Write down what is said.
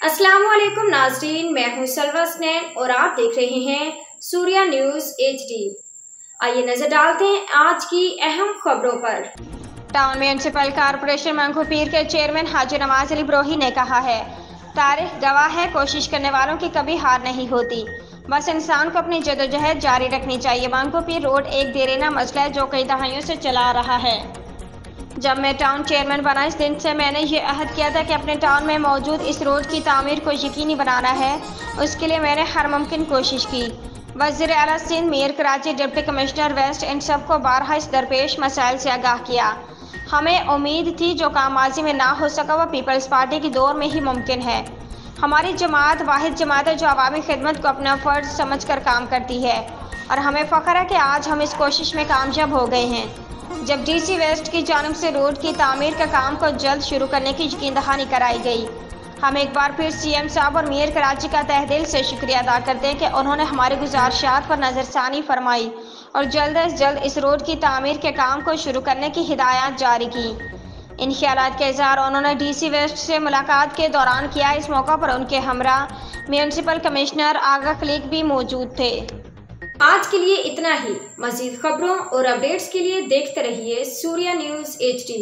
अस्सलाम वालेकुम नाज़रीन, मैं हूं सलवा स्नैन और आप देख रहे हैं सूर्या न्यूज़ HD। आइए नजर डालते हैं आज की अहम खबरों पर। टाउन म्यूनिसिपल कॉरपोरेशन मंगोपीर के चेयरमैन हाजी नवाज अली ब्रोही ने कहा है, तारीख गवाह है, कोशिश करने वालों की कभी हार नहीं होती, बस इंसान को अपनी जदोजहद जारी रखनी चाहिए। मंगोपीर रोड एक देरीना मसला है जो कई दहाइयों से चला आ रहा है। जब मैं टाउन चेयरमैन बना इस दिन से मैंने ये अहद किया था कि अपने टाउन में मौजूद इस रोड की तामीर को यकीनी बनाना है। उसके लिए मैंने हर मुमकिन कोशिश की। वज़ीर आला Sindh, mayor Karachi, deputy commissioner west, इन सबको बारहा इस दरपेश मसाइल से आगाह किया। हमें उम्मीद थी जो काम माजी में ना हो सका वह पीपल्स पार्टी की दौर में ही मुमकिन है। हमारी जमात वाहिद जमात है जो अवामी खिदमत को अपना फ़र्ज समझ कर काम करती है और हमें फ़ख्र है कि आज हम इस कोशिश में कामयाब हो गए हैं। जब DC वेस्ट की जानिब से रोड की तामीर का काम को जल्द शुरू करने की यकीन दहानी कराई गई। हम एक बार फिर CM साहब और मेयर कराची का तहे दिल से शुक्रिया अदा करते हैं कि उन्होंने हमारी गुजारिशात पर नज़रसानी फरमाई और जल्द अज जल्द इस रोड की तामीर के काम को शुरू करने की हिदायत जारी की। इन ख्यालात का इज़हार उन्होंने DC वेस्ट से मुलाकात के दौरान किया। इस मौका पर उनके हमरा म्यूनिसिपल कमिश्नर आगा खलीक भी मौजूद थे। आज के लिए इतना ही। मज़ीद खबरों और अपडेट्स के लिए देखते रहिए सूर्या न्यूज़ HD।